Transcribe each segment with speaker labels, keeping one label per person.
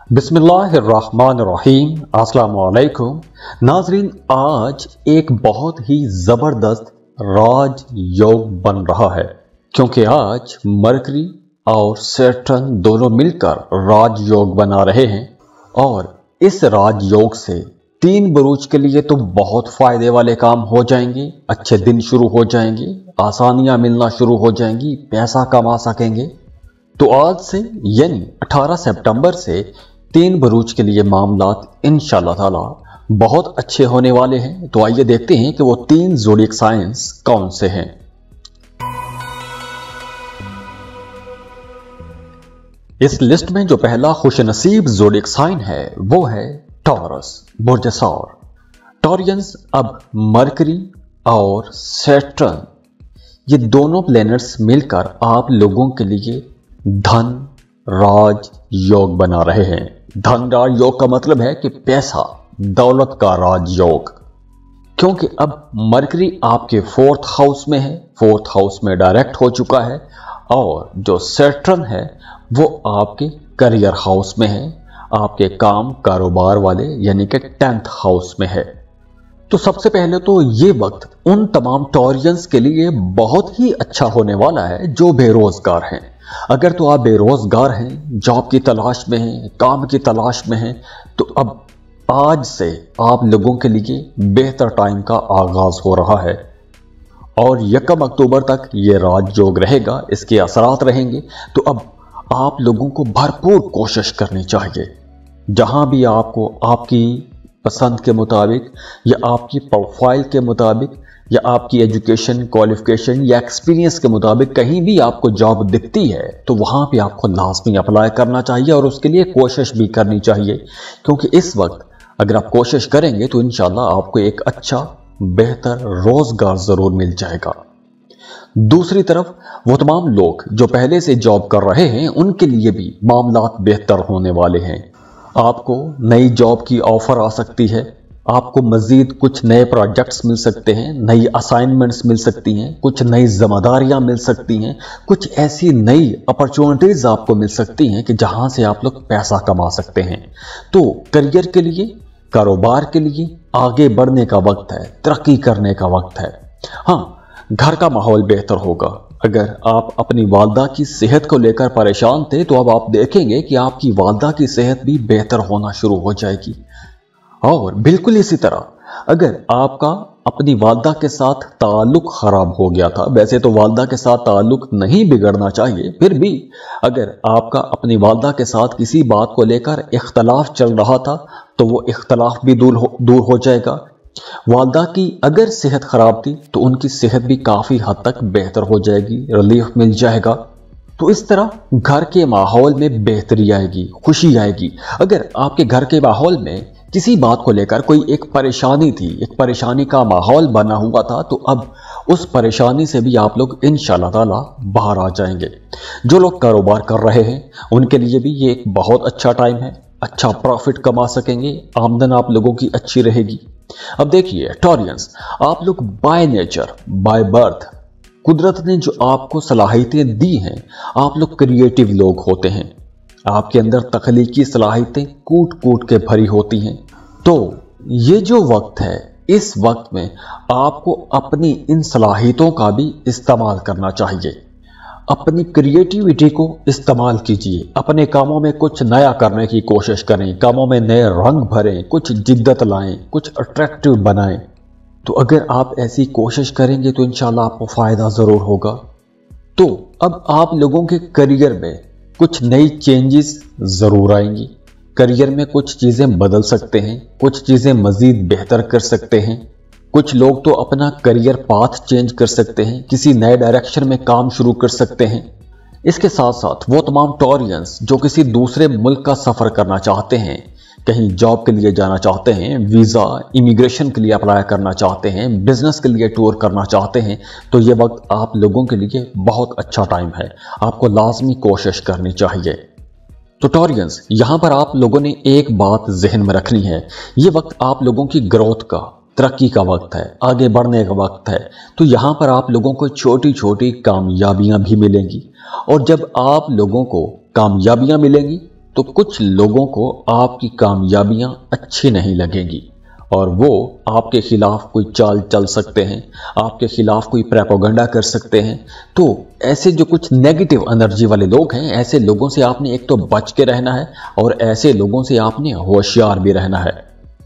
Speaker 1: बिस्मिल्लाहिर्रहमानिर्रहीम। अस्सलाम वालेकुम नाजरीन, आज एक बहुत ही ज़बरदस्त राज योग बन रहा है क्योंकि आज मरकरी और सैटर्न दोनों मिलकर राज योग बना रहे हैं और इस राज योग से तीन बुरूज के लिए तो बहुत फायदे वाले काम हो जाएंगे, अच्छे दिन शुरू हो जाएंगे, आसानियां मिलना शुरू हो जाएंगी, पैसा कमा सकेंगे। तो आज से यानी 18 सितंबर से तीन बुरूज के लिए मामलात इंशाअल्लाह ताला बहुत अच्छे होने वाले हैं। तो आइए देखते हैं कि वो तीन ज़ोडिएक साइंस कौन से हैं। इस लिस्ट में जो पहला खुशनसीब ज़ोडिएक साइन है वो है टॉरस बुर्ज सौर। टॉरियंस अब मरकरी और सैटर्न ये दोनों प्लैनेट्स मिलकर आप लोगों के लिए धन राज योग बना रहे हैं। धन राज योग का मतलब है कि पैसा दौलत का राज योग, क्योंकि अब मरकरी आपके फोर्थ हाउस में है, फोर्थ हाउस में डायरेक्ट हो चुका है, और जो सैटर्न है वो आपके करियर हाउस में है, आपके काम कारोबार वाले यानी कि 10th हाउस में है। तो सबसे पहले तो ये वक्त उन तमाम टॉरियंस के लिए बहुत ही अच्छा होने वाला है जो बेरोजगार हैं। अगर तो आप बेरोजगार हैं, जॉब की तलाश में हैं, काम की तलाश में हैं, तो अब आज से आप लोगों के लिए बेहतर टाइम का आगाज हो रहा है और 1 अक्टूबर तक ये राज योग रहेगा, इसके असरात रहेंगे। तो अब आप लोगों को भरपूर कोशिश करनी चाहिए, जहां भी आपको आपकी पसंद के मुताबिक या आपकी प्रोफाइल के मुताबिक या आपकी एजुकेशन क्वालिफिकेशन या एक्सपीरियंस के मुताबिक कहीं भी आपको जॉब दिखती है तो वहां पे आपको लाजमी अप्लाई करना चाहिए और उसके लिए कोशिश भी करनी चाहिए, क्योंकि इस वक्त अगर आप कोशिश करेंगे तो इंशाल्लाह आपको एक अच्छा बेहतर रोजगार जरूर मिल जाएगा। दूसरी तरफ वो तमाम लोग जो पहले से जॉब कर रहे हैं उनके लिए भी मामलात बेहतर होने वाले हैं। आपको नई जॉब की ऑफर आ सकती है, आपको मजीद कुछ नए प्रोजेक्ट्स मिल सकते हैं, नई असाइनमेंट्स मिल सकती हैं, कुछ नई जिम्मेदारियां मिल सकती हैं, कुछ ऐसी नई अपॉर्चुनिटीज आपको मिल सकती हैं कि जहां से आप लोग पैसा कमा सकते हैं। तो करियर के लिए, कारोबार के लिए आगे बढ़ने का वक्त है, तरक्की करने का वक्त है। हाँ, घर का माहौल बेहतर होगा। अगर आप अपनी वालदा की सेहत को लेकर परेशान थे तो अब आप देखेंगे कि आपकी वालदा की सेहत भी बेहतर होना शुरू हो जाएगी। और बिल्कुल इसी तरह अगर आपका अपनी वालदा के साथ ताल्लुक खराब हो गया था, वैसे तो वालदा के साथ ताल्लुक नहीं बिगड़ना चाहिए, फिर भी अगर आपका अपनी वालदा के साथ किसी बात को लेकर इख्तलाफ चल रहा था तो वो इख्तलाफ भी दूर हो जाएगा। वालदा की अगर सेहत खराब थी तो उनकी सेहत भी काफी हद तक बेहतर हो जाएगी, रिलीफ मिल जाएगा। तो इस तरह घर के माहौल में बेहतरी आएगी, खुशी आएगी। अगर आपके घर के माहौल में किसी बात को लेकर कोई एक परेशानी थी, एक परेशानी का माहौल बना हुआ था, तो अब उस परेशानी से भी आप लोग इंशाअल्लाह ताला बाहर आ जाएंगे। जो लोग कारोबार कर रहे हैं उनके लिए भी ये एक बहुत अच्छा टाइम है, अच्छा प्रॉफिट कमा सकेंगे, आमदन आप लोगों की अच्छी रहेगी। अब देखिए टॉरियंस, आप लोग बाय नेचर, बाय बर्थ, कुदरत ने जो आपको सलाहियतें दी हैं, आप लोग क्रिएटिव लोग होते हैं, आपके अंदर तख्लीकी सलाहियतें कूट कूट के भरी होती हैं। तो ये जो वक्त है, इस वक्त में आपको अपनी इन सलाहियतों का भी इस्तेमाल करना चाहिए। अपनी क्रिएटिविटी को इस्तेमाल कीजिए, अपने कामों में कुछ नया करने की कोशिश करें, कामों में नए रंग भरें, कुछ जिद्दत लाएं, कुछ अट्रैक्टिव बनाएं। तो अगर आप ऐसी कोशिश करेंगे तो इंशाल्लाह आपको फायदा जरूर होगा। तो अब आप लोगों के करियर में कुछ नई चेंजेस जरूर आएंगी, करियर में कुछ चीजें बदल सकते हैं, कुछ चीजें मजीद बेहतर कर सकते हैं। कुछ लोग तो अपना करियर पाथ चेंज कर सकते हैं, किसी नए डायरेक्शन में काम शुरू कर सकते हैं। इसके साथ साथ वो तमाम टॉरियंस जो किसी दूसरे मुल्क का सफर करना चाहते हैं, कहीं जॉब के लिए जाना चाहते हैं, वीजा इमिग्रेशन के लिए अप्लाई करना चाहते हैं, बिजनेस के लिए टूर करना चाहते हैं, तो ये वक्त आप लोगों के लिए बहुत अच्छा टाइम है, आपको लाजमी कोशिश करनी चाहिए। तो टॉरियंस, यहां पर आप लोगों ने एक बात जहन में रखनी है, ये वक्त आप लोगों की ग्रोथ का, तरक्की का वक्त है, आगे बढ़ने का वक्त है। तो यहां पर आप लोगों को छोटी छोटी कामयाबियां भी मिलेंगी, और जब आप लोगों को कामयाबियां मिलेंगी तो कुछ लोगों को आपकी कामयाबियां अच्छी नहीं लगेंगी और वो आपके खिलाफ कोई चाल चल सकते हैं, आपके खिलाफ कोई प्रोपेगेंडा कर सकते हैं। तो ऐसे जो कुछ नेगेटिव एनर्जी वाले लोग हैं, ऐसे लोगों से आपने एक तो बच के रहना है और ऐसे लोगों से आपने होशियार भी रहना है।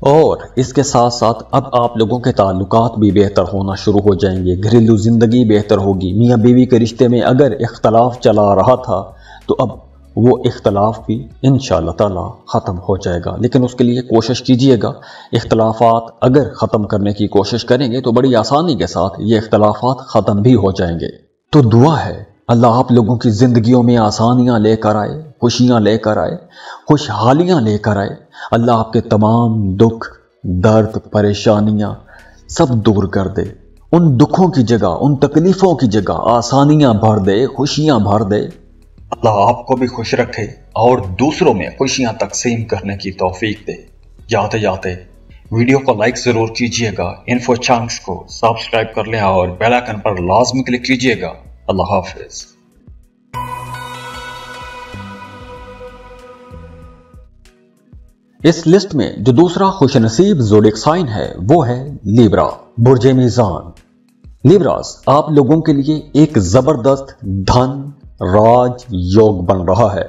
Speaker 1: और इसके साथ साथ अब आप लोगों के ताल्लुकात भी बेहतर होना शुरू हो जाएंगे, घरेलू जिंदगी बेहतर होगी। मियाँ बीवी के रिश्ते में अगर इख्तलाफ चला रहा था तो अब वो इख्तलाफ भी इंशाअल्लाह ताला ख़त्म हो जाएगा। लेकिन उसके लिए कोशिश कीजिएगा, इख्तलाफात अगर ख़त्म करने की कोशिश करेंगे तो बड़ी आसानी के साथ ये इख्तलाफात ख़त्म भी हो जाएंगे। तो दुआ है अल्लाह आप लोगों की ज़िंदगियों में आसानियाँ लेकर आए, खुशियाँ लेकर आए, खुशहालियाँ लेकर आए। अल्लाह आपके तमाम दुख, दर्द, परेशानियाँ सब दूर कर दे। उन दुखों की जगह, उन तकलीफ़ों की जगह आसानियाँ भर दे, खुशियाँ भर दे।
Speaker 2: अल्लाह आपको भी खुश रखे और दूसरों में खुशियां तकसीम करने की तौफीक दे। जाते जाते वीडियो को लाइक जरूर कीजिएगा, इन्फो चंक्स को सब्सक्राइब कर लें और बेल आइकन पर लाजमी क्लिक कीजिएगा। अल्लाह हाफिज।
Speaker 1: इस लिस्ट में जो दूसरा खुशनसीब ज़ोडिक साइन है वो है लिब्रा, बुर्ज मीज़ान। लिब्रास, आप लोगों के लिए एक जबरदस्त धन राज योग बन रहा है।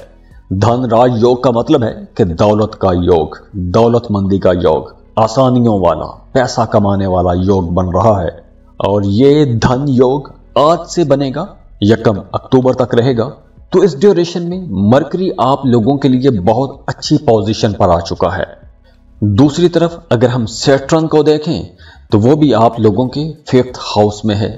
Speaker 1: धन राज योग का मतलब है कि दौलत का योग, दौलतमंदी का योग, आसानियों वाला, पैसा कमाने वाला योग बन रहा है। और ये धन योग आज से बनेगा, 1 अक्टूबर तक रहेगा। तो इस ड्यूरेशन में मरकरी आप लोगों के लिए बहुत अच्छी पोजीशन पर आ चुका है। दूसरी तरफ अगर हम सैटर्न को देखें तो वो भी आप लोगों के 5th हाउस में है।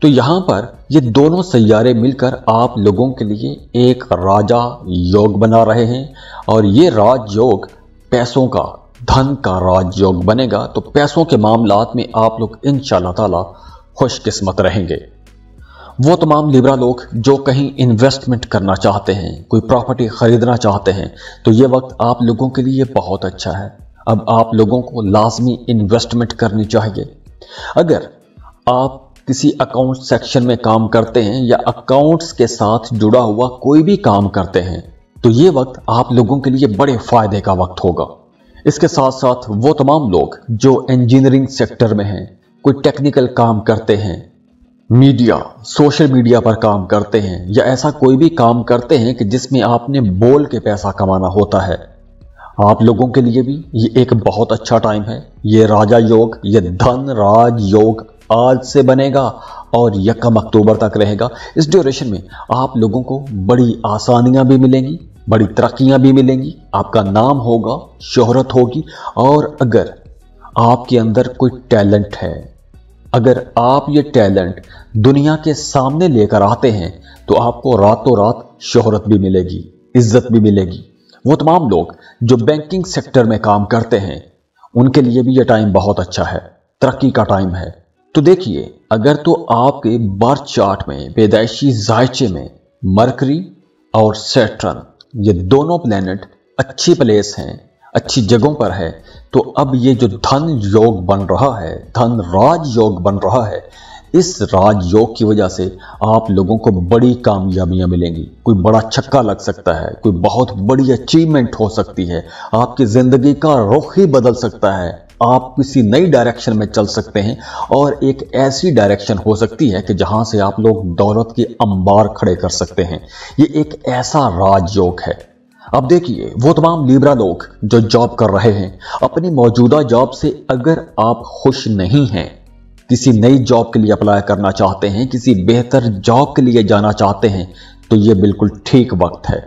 Speaker 1: तो यहां पर ये दोनों सैयारे मिलकर आप लोगों के लिए एक राजा योग बना रहे हैं और ये राज योग पैसों का, धन का राज योग बनेगा। तो पैसों के मामलात में आप लोग इंशाअल्लाह ताला खुशकिस्मत रहेंगे। वो तमाम लिब्रा लोग जो कहीं इन्वेस्टमेंट करना चाहते हैं, कोई प्रॉपर्टी खरीदना चाहते हैं, तो ये वक्त आप लोगों के लिए बहुत अच्छा है। अब आप लोगों को लाजमी इन्वेस्टमेंट करनी चाहिए। अगर आप किसी अकाउंट सेक्शन में काम करते हैं या अकाउंट्स के साथ जुड़ा हुआ कोई भी काम करते हैं तो ये वक्त आप लोगों के लिए बड़े फायदे का वक्त होगा। इसके साथ साथ वो तमाम लोग जो इंजीनियरिंग सेक्टर में हैं, कोई टेक्निकल काम करते हैं, मीडिया, सोशल मीडिया पर काम करते हैं या ऐसा कोई भी काम करते हैं कि जिसमें आपने बोल के पैसा कमाना होता है, आप लोगों के लिए भी ये एक बहुत अच्छा टाइम है। ये राजा योग, ये धन राज योग आज से बनेगा और 1 अक्टूबर तक रहेगा। इस ड्यूरेशन में आप लोगों को बड़ी आसानियां भी मिलेंगी, बड़ी तरक्कियां भी मिलेंगी, आपका नाम होगा, शोहरत होगी। और अगर आपके अंदर कोई टैलेंट है, अगर आप ये टैलेंट दुनिया के सामने लेकर आते हैं तो आपको रातों रात शोहरत भी मिलेगी, इज्जत भी मिलेगी। वो तमाम लोग जो बैंकिंग सेक्टर में काम करते हैं उनके लिए भी ये टाइम बहुत अच्छा है, तरक्की का टाइम है। तो देखिए, अगर तो आपके बर्थ चार्ट में, पैदाइशी जायचे में मरकरी और सैटर्न ये दोनों प्लैनेट अच्छी प्लेस हैं, अच्छी जगहों पर है, तो अब ये जो धन योग बन रहा है, धन राज योग बन रहा है, इस राज योग की वजह से आप लोगों को बड़ी कामयाबियां मिलेंगी। कोई बड़ा छक्का लग सकता है, कोई बहुत बड़ी अचीवमेंट हो सकती है, आपकी जिंदगी का रुख ही बदल सकता है, आप किसी नई डायरेक्शन में चल सकते हैं और एक ऐसी डायरेक्शन हो सकती है कि जहां से आप लोग दौलत के अंबार खड़े कर सकते हैं। ये एक ऐसा राजयोग है। अब देखिए, वो तमाम लिब्रा लोग जो जॉब कर रहे हैं, अपनी मौजूदा जॉब से अगर आप खुश नहीं हैं, किसी नई जॉब के लिए अप्लाई करना चाहते हैं, किसी बेहतर जॉब के लिए जाना चाहते हैं, तो ये बिल्कुल ठीक वक्त है।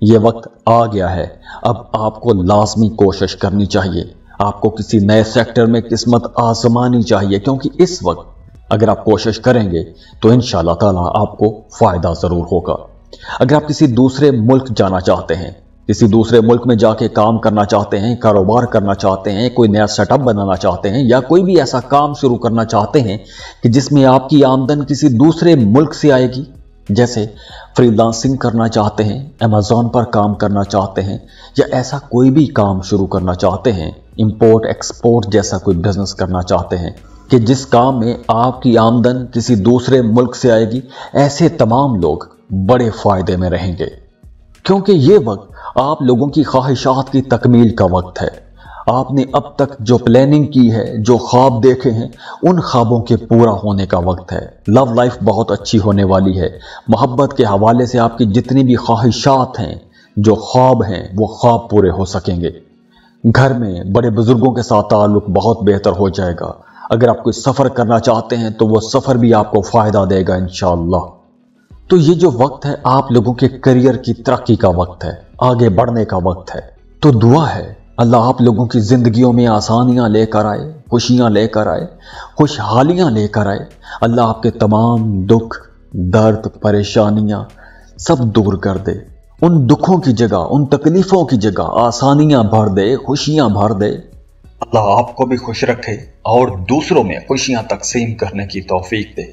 Speaker 1: ये वक्त आ गया है। अब आपको लाजमी कोशिश करनी चाहिए, आपको किसी नए सेक्टर में किस्मत आजमानी चाहिए, क्योंकि इस वक्त अगर आप कोशिश करेंगे तो इंशाअल्लाह ताला आपको फायदा जरूर होगा। अगर आप किसी दूसरे मुल्क जाना चाहते हैं, किसी दूसरे मुल्क में जाके काम करना चाहते हैं, कारोबार करना चाहते हैं, कोई नया सेटअप बनाना चाहते हैं या कोई भी ऐसा काम शुरू करना चाहते हैं कि जिसमें आपकी आमदन किसी दूसरे मुल्क से आएगी, जैसे फ्रीलांसिंग करना चाहते हैं, अमेज़ॉन पर काम करना चाहते हैं या ऐसा कोई भी काम शुरू करना चाहते हैं, इंपोर्ट एक्सपोर्ट जैसा कोई बिजनेस करना चाहते हैं कि जिस काम में आपकी आमदन किसी दूसरे मुल्क से आएगी, ऐसे तमाम लोग बड़े फायदे में रहेंगे। क्योंकि ये वक्त आप लोगों की ख्वाहिशात की तकमील का वक्त है। आपने अब तक जो प्लानिंग की है, जो ख्वाब देखे हैं, उन ख्वाबों के पूरा होने का वक्त है। लव लाइफ बहुत अच्छी होने वाली है। मोहब्बत के हवाले से आपकी जितनी भी ख्वाहिशात हैं, जो ख्वाब हैं, वो ख्वाब पूरे हो सकेंगे। घर में बड़े बुजुर्गों के साथ ताल्लुक बहुत बेहतर हो जाएगा। अगर आप कोई सफ़र करना चाहते हैं तो वो सफ़र भी आपको फ़ायदा देगा इंशाअल्लाह। तो ये जो वक्त है आप लोगों के करियर की तरक्की का वक्त है, आगे बढ़ने का वक्त है। तो दुआ है अल्लाह आप लोगों की ज़िंदगियों में आसानियाँ लेकर आए, खुशियाँ लेकर आए, खुशहालियाँ लेकर आए। अल्लाह आपके तमाम दुख, दर्द, परेशानियाँ सब दूर कर दे। उन दुखों की जगह, उन तकलीफ़ों की जगह आसानियाँ भर दे, खुशियाँ भर दे।
Speaker 2: अल्लाह आपको भी खुश रखे और दूसरों में खुशियां तकसीम करने की तौफीक दे।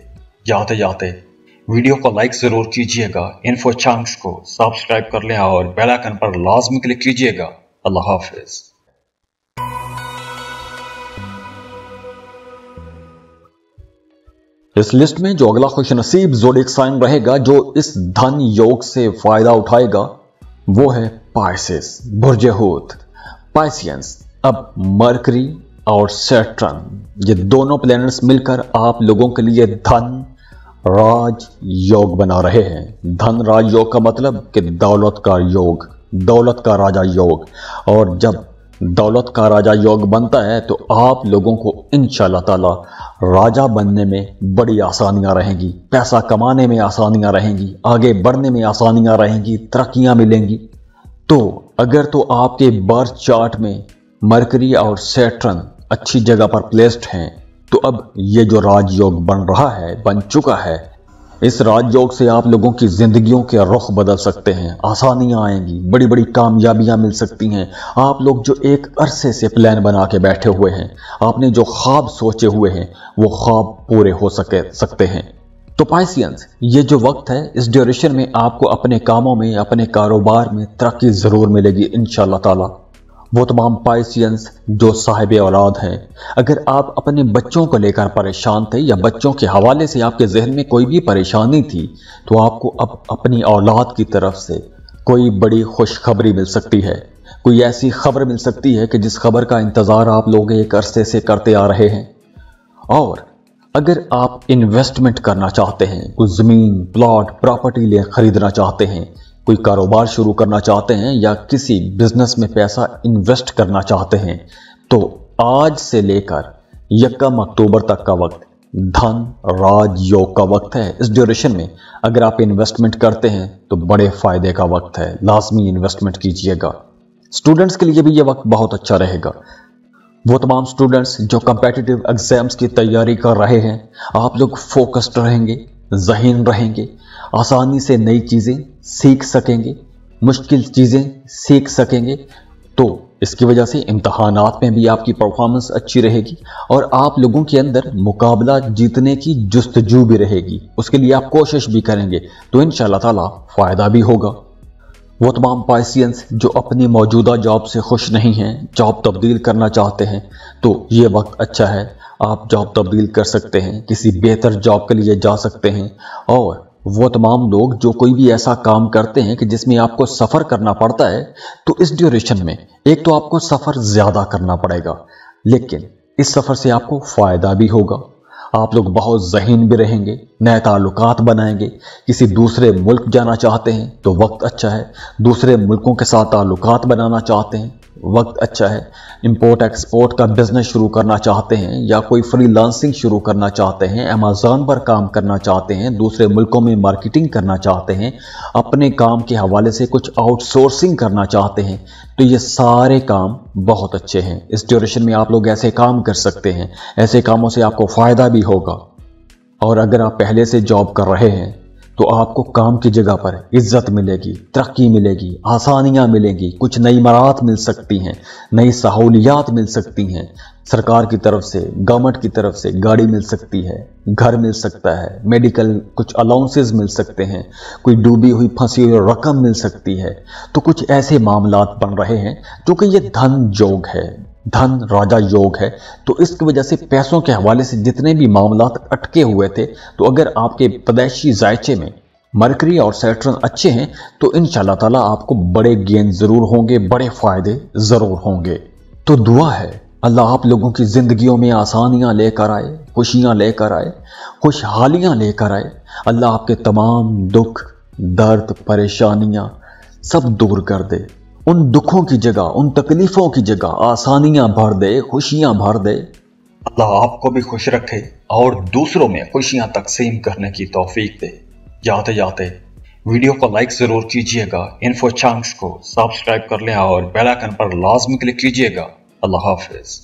Speaker 2: जाते जाते वीडियो को लाइक जरूर कीजिएगा, इन्फो चंक्स को सब्सक्राइब कर लें और बेल आइकन पर लाजमी क्लिक कीजिएगा। अल्लाह हाफिज।
Speaker 1: इस लिस्ट में जो अगला खुशनसीब ज़ोडिक साइन रहेगा जो इस धन योग से फायदा उठाएगा वो है पाइसेस, बुर्ज हूत, पाइसियंस। अब मरकरी और सैटर्न ये दोनों प्लैनेट्स मिलकर आप लोगों के लिए धन राज योग बना रहे हैं। धन राज योग का मतलब कि दौलत का योग, दौलत का राजा योग। और जब दौलत का राजा योग बनता है तो आप लोगों को इंशाअल्लाह ताला राजा बनने में बड़ी आसानियां रहेंगी, पैसा कमाने में आसानियां रहेंगी, आगे बढ़ने में आसानियां रहेंगी, तरक्कियां मिलेंगी। तो अगर तो आपके बर्थ चार्ट में मरकरी और सैटर्न अच्छी जगह पर प्लेस्ड हैं तो अब ये जो राजयोग बन रहा है, बन चुका है, इस राजयोग से आप लोगों की जिंदगियों के रुख बदल सकते हैं, आसानियां आएंगी, बड़ी बड़ी कामयाबियां मिल सकती हैं। आप लोग जो एक अरसे से प्लान बना के बैठे हुए हैं, आपने जो ख्वाब सोचे हुए हैं, वो ख्वाब पूरे हो सकते हैं। तो पाइसियंस ये जो वक्त है, इस ड्यूरेशन में आपको अपने कामों में, अपने कारोबार में तरक्की जरूर मिलेगी इंशाअल्लाह ताला। वो तमाम पाइसियंस जो साहिब औलाद हैं, अगर आप अपने बच्चों को लेकर परेशान थे या बच्चों के हवाले से आपके जहन में कोई भी परेशानी थी तो आपको अब अपनी औलाद की तरफ से कोई बड़ी खुशखबरी मिल सकती है। कोई ऐसी खबर मिल सकती है कि जिस खबर का इंतज़ार आप लोग एक अरसे से करते आ रहे हैं। और अगर आप इन्वेस्टमेंट करना चाहते हैं, कोई ज़मीन, प्लॉट, प्रॉपर्टी खरीदना चाहते हैं, कोई कारोबार शुरू करना चाहते हैं या किसी बिजनेस में पैसा इन्वेस्ट करना चाहते हैं, तो आज से लेकर 1 अक्टूबर तक का वक्त धन राज योग का वक्त है। इस ड्यूरेशन में अगर आप इन्वेस्टमेंट करते हैं तो बड़े फायदे का वक्त है, लाजमी इन्वेस्टमेंट कीजिएगा। स्टूडेंट्स के लिए भी ये वक्त बहुत अच्छा रहेगा। वो तमाम स्टूडेंट्स जो कम्पिटिटिव एग्जाम्स की तैयारी कर रहे हैं, आप लोग फोकस्ड रहेंगे, ज़हीन रहेंगे, आसानी से नई चीज़ें सीख सकेंगे, मुश्किल चीज़ें सीख सकेंगे। तो इसकी वजह से इम्तहानात में भी आपकी परफॉर्मेंस अच्छी रहेगी और आप लोगों के अंदर मुकाबला जीतने की जुस्तजू भी रहेगी। उसके लिए आप कोशिश भी करेंगे तो इंशाअल्लाह ताला फ़ायदा भी होगा। वो तमाम पाइसियंस जो अपनी मौजूदा जॉब से खुश नहीं हैं, जॉब तब्दील करना चाहते हैं, तो ये वक्त अच्छा है, आप जॉब तब्दील कर सकते हैं, किसी बेहतर जॉब के लिए जा सकते हैं। और वो तमाम लोग जो कोई भी ऐसा काम करते हैं कि जिसमें आपको सफ़र करना पड़ता है, तो इस ड्यूरेशन में एक तो आपको सफ़र ज़्यादा करना पड़ेगा, लेकिन इस सफ़र से आपको फ़ायदा भी होगा। आप लोग बहुत ज़हीन भी रहेंगे, नए ताल्लुकात बनाएंगे। किसी दूसरे मुल्क जाना चाहते हैं तो वक्त अच्छा है, दूसरे मुल्कों के साथ ताल्लुकात बनाना चाहते हैं, वक्त अच्छा है। इंपोर्ट एक्सपोर्ट का बिजनेस शुरू करना चाहते हैं या कोई फ्रीलांसिंग शुरू करना चाहते हैं, अमेज़न पर काम करना चाहते हैं, दूसरे मुल्कों में मार्केटिंग करना चाहते हैं, अपने काम के हवाले से कुछ आउटसोर्सिंग करना चाहते हैं, तो ये सारे काम बहुत अच्छे हैं। इस ड्यूरेशन में आप लोग ऐसे काम कर सकते हैं, ऐसे कामों से आपको फ़ायदा भी होगा। और अगर आप पहले से जॉब कर रहे हैं तो आपको काम की जगह पर इज्जत मिलेगी, तरक्की मिलेगी, आसानियां मिलेंगी, कुछ नई मराहत मिल सकती हैं, नई सहूलियात मिल सकती हैं। सरकार की तरफ से, गवर्नमेंट की तरफ से गाड़ी मिल सकती है, घर मिल सकता है, मेडिकल कुछ अलाउंसेस मिल सकते हैं, कोई डूबी हुई फंसी हुई रकम मिल सकती है। तो कुछ ऐसे मामलात बन रहे हैं क्योंकि ये धन योग है, धन राजा योग है। तो इसकी वजह से पैसों के हवाले से जितने भी मामलात अटके हुए थे, तो अगर आपके पैदाइशी जायचे में मरकरी और सैटर्न अच्छे हैं तो इंशाल्लाह ताला आपको बड़े गेन जरूर होंगे, बड़े फायदे जरूर होंगे। तो दुआ है अल्लाह आप लोगों की जिंदगियों में आसानियां लेकर आए, खुशियां लेकर आए, खुशहालियां लेकर आए। अल्लाह आपके तमाम दुख, दर्द, परेशानियां सब दूर कर दे। उन दुखों की जगह, उन तकलीफों की जगह आसानियां भर दे, खुशियां भर दे।
Speaker 2: अल्लाह आपको भी खुश रखे और दूसरों में खुशियां तकसीम करने की तौफीक दे। जाते जाते वीडियो को लाइक जरूर कीजिएगा, इन्फो चंक्स को सब्सक्राइब कर लें और बेल आइकन पर लाजमी क्लिक कीजिएगा। अल्लाह हाफिज।